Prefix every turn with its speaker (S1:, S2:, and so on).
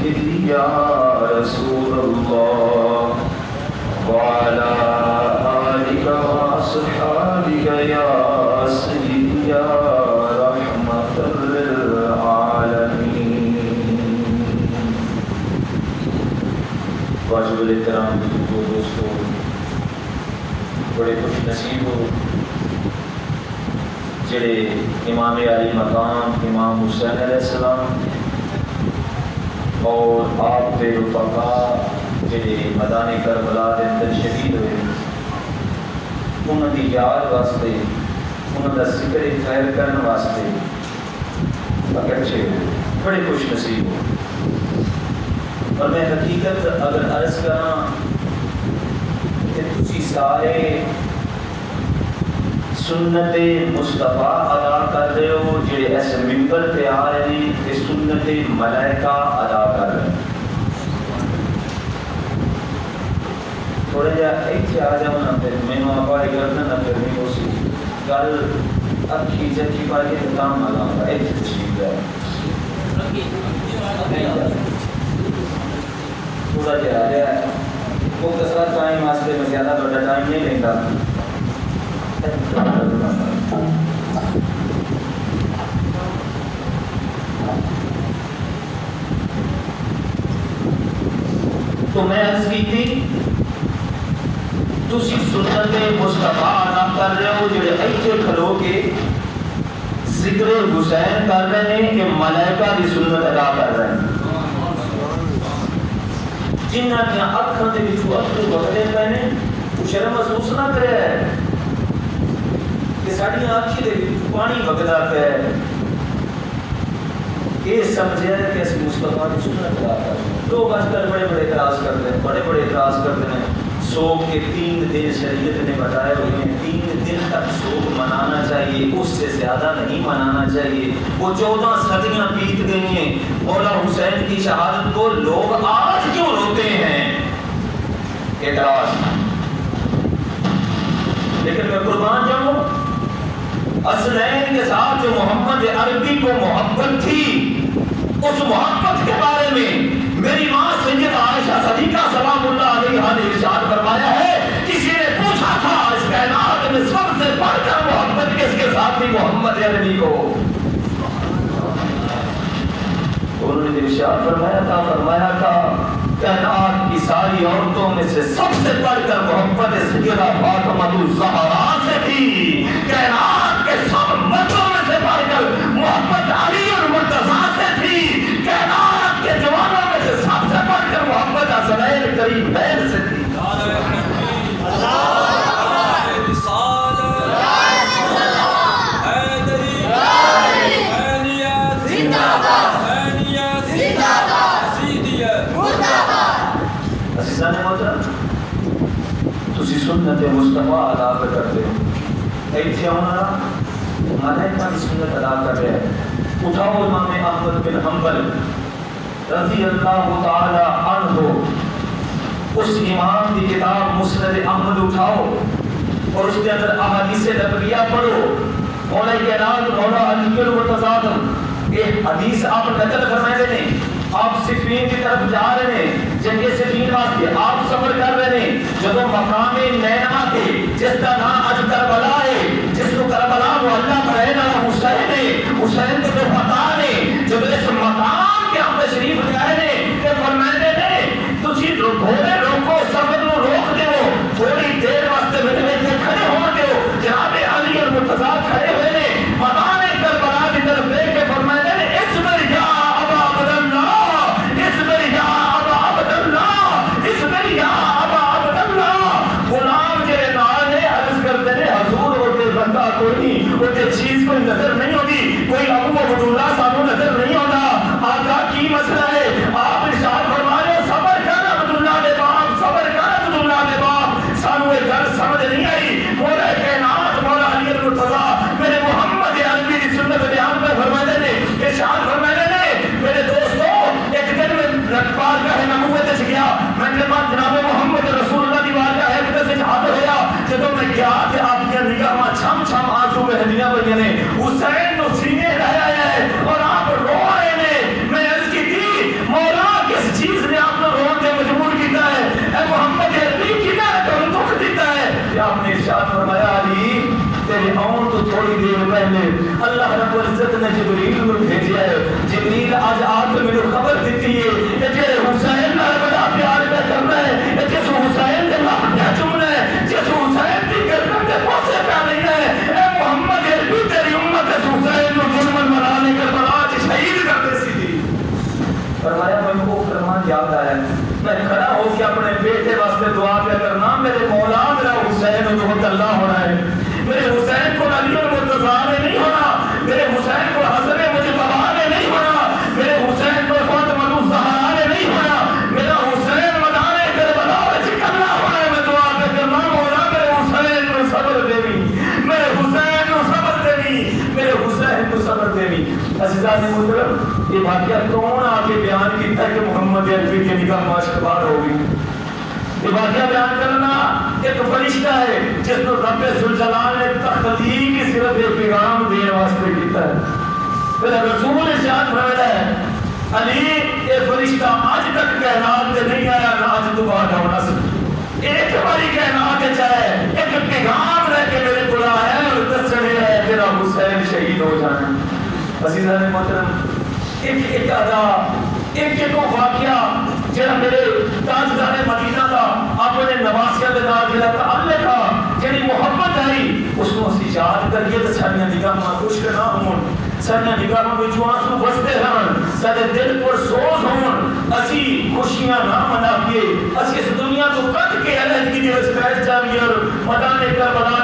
S1: سيدي يا رسول الله وعلى آلك وأصحابك يا سيدي يا رحمة للعالمين. واجب الاحترام دوستوں، بڑے خوش نصیب ہو جڑے امام علی مقام امام حسین علیہ السلام اور آپ کے رفقاء جڑے میدان کربلا دے اندر شہید ہوئے، انہاں دی یاد واسطے، انہاں دا ذکر خیر کرن واسطے اگرچہ بڑے خوش نصیب ہو. اور میں حقیقت اگر عرض کراں کہ تسی سارے سنت مصطفیٰ ادا کر رہے ہو، جڑے ایسے ممبر پہ آ رہے ہیں کہ سنت ملائکہ ادا کر رہے ہیں. تھوڑا جا ایتھے آ جاؤ نا، پھر مینوں آبائی کرنا نہ پھر نہیں ہو سی گل اکھی جکھی پائی کے کام نہ لاؤں گا. ایتھے تشریف جائے تھوڑا جا آ رہا ہے وہ کسرت ٹائم واسطے میں زیادہ بڑا ٹائم نہیں لینا. تو میں عرض کی تھی تسی سنت مصطفیٰ ادا کر رہے ہو، جڑے ایتھے کھلو کے ذکر حسین کر رہے ہیں کہ ملائکہ دی سنت ادا کر رہے ہیں. جنہاں کی اکھاں دے وچوں اثر وگدے پے نے وہ شرم محسوس نہ کرے کہ ساڈی آنکھی دے وچ پانی وگدا پیا ہے. یہ سمجھے کہ اس مصطفیٰ کی سنت ادا کر رہے ہیں. لوگ آج کل بڑے بڑے اعتراض کرتے ہیں، بڑے بڑے اعتراض کرتے ہیں. سوگ کے 3 دن شریعت نے بتائے ہوئے ہیں، 3 دن تک سوگ منانا چاہیے، اس سے زیادہ نہیں منانا چاہیے. وہ 14 صدیاں بیت گئی ہیں مولا حسین کی شہادت کو، لوگ آج کیوں روتے ہیں؟ اعتراض. لیکن میں قربان جاؤں، حسنین کے ساتھ جو محمد عربی کو محبت تھی، اس محبت کے بارے میں میری ماں سیدہ عائشہ صدیقہ سلام اللہ علیہا نے ارشاد فرمایا ہے، کسی نے پوچھا تھا اس کائنات میں سب سے بڑھ کر محبت کس کے ساتھ تھی؟ محمد عربی کو. انہوں نے ارشاد فرمایا تھا کائنات کی ساری عورتوں میں سے سب سے بڑھ کر محبت سیدہ فاطمہ الزہرا سے تھی. کائنات کے سب مردوں میں سے بڑھ کر محبت علی المرتضیٰ سے تھی. کائنات کے جوانوں میں سے سب سے بڑھ کر محبت حسنین قریبین سے تھی. تسی سنت مصطفیٰ ادا کرتے ہو، ایتھے ہونا ملائکہ کی سنت ادا کر رہے ہیں. اٹھاؤ امام احمد بن حنبل رضی اللہ تعالی عنہ، اس امام کی کتاب مسند احمد اٹھاؤ اور اس کے اندر احادیث نبویہ پڑھو. مولا کائنات مولا علی المرتضیٰ ایک حدیث آپ نقل فرمائے ہیں. آپ صفین کی طرف جا رہے ہیں، جنگ صفین واسطے آپ سفر کر رہے ہیں. جب مقام نینا کے جس کا نام اج کربلا ہے، جس کو کربلا محلہ پڑھے نا حسین ہے، حسین کو جو فتح ہے، جب اس مقام کے ہم تشریف لے آئے ہیں کہ فرماتے ہیں تسی گھوڑے روکو، سفر نو روک دیو، تھوڑی دیر واسطے میں کھڑے ہو دیو. جناب علی المرتضیٰ کھڑے ہوئے ہیں مقام کربلا کی طرف دیکھ کے فرماتے ہیں اصبر یا ابا عبداللہ، اصبر یا ابا عبداللہ، اصبر یا ابا عبداللہ. غلام جڑے نال نے عرض کرتے ہیں حضور ہوتے بندہ کوئی نہیں، ہوتے چیز کوئی نظر نہیں ہوتی، کوئی ابو عبداللہ سانو نظر نہیں ہوتا. آقا کی مسئلہ ہے؟ آپ ارشاد فرما رہے صبر کر عبداللہ دے باپ، صبر کر عبداللہ دے باپ. سانو یہ گل سمجھ نہیں آئی. مولا کائنات مولا علی المرتضیٰ میرے محمد عربی کی سنت بیان میں فرماتے ہیں، ارشاد فرماتے ہیں میرے دوستو ایک دن میں بارگاہ نبوت سے گیا، میں نے جناب محمد رسول اللہ دی بارگاہ سے حاضر ہویا. جب میں گیا کہ آپ کی نگاہ چھم چھم آنسو بہدیاں پڑیاں نے. حسین نو سینے لایا ہے اور آپ رو حسین نے اللہ رب العزت نے جبریل کو بھیجا ہے جبریل آج آ کے میرے خبر دیتی ہے کہ تیرے حسین نال بڑا پیار کا کرنا ہے جس حسین کے نام کیا چمنا ہے جس حسین کی گردن کے پوسے پہ نہیں ہے اے محمد عربی تیری امت اس حسین کو ظلم مرانے کے بعد شہید کر دے سی تھی فرمایا میں کو فرمان یاد آیا میں کھڑا ہو کے اپنے بیٹے واسطے دعا کیا کرنا میرے مولا میرا حسین جو اللہ ہونا ہے میرے حسین کو علی المرتضیٰ نے نہیں ہونا میرے حسین کو حسن مجتبیٰ نے نہیں ہونا میرے حسین کو فاطمہ الزہرا نے نہیں ہونا میرا حسین مدانے کربلا وچ کلا ہونا ہے میں دعا کر کے مولا میرے حسین کو صبر دیوی میرے حسین کو صبر دیوی میرے حسین کو صبر دیوی عزیزان محترم یہ واقعہ کون آ کے بیان کیتا ہے کہ محمد عربی کی نگاہ معاشقبار ہوگی یہ واقعہ بیان کرنا ایک فرشتہ ہے جس کو رب ذوالجلال نے تخلیق کی صرف ایک پیغام دینے واسطے کیتا ہے پھر رسول ارشاد فرمایا ہے علی یہ فرشتہ آج تک کائنات سے نہیں آیا نہ آج تو بعد ہونا سکتا ایک باری کائنات چاہے ایک پیغام رہ کے میرے کو آیا ہے اور دسنے ہے تیرا حسین شہید ہو جانا عزیزان محترم ایک ادا ایک واقعہ جڑا میرے تاجدار مدینہ کا اپنے نواسیاں دے نال جڑا تعلق تھا جڑی محبت آئی اس کو اسی یاد کریے تے ساڈیاں نگاہاں خشک نہ ہون ساڈیاں نگاہاں وچ آنسو وستے رہن ساڈے دل پر سوز ہون اسی خوشیاں نہ منائیے اسی اس دنیا تو کٹ کے علیحدگی دے اس پیش جاویے اور مدانے کربلا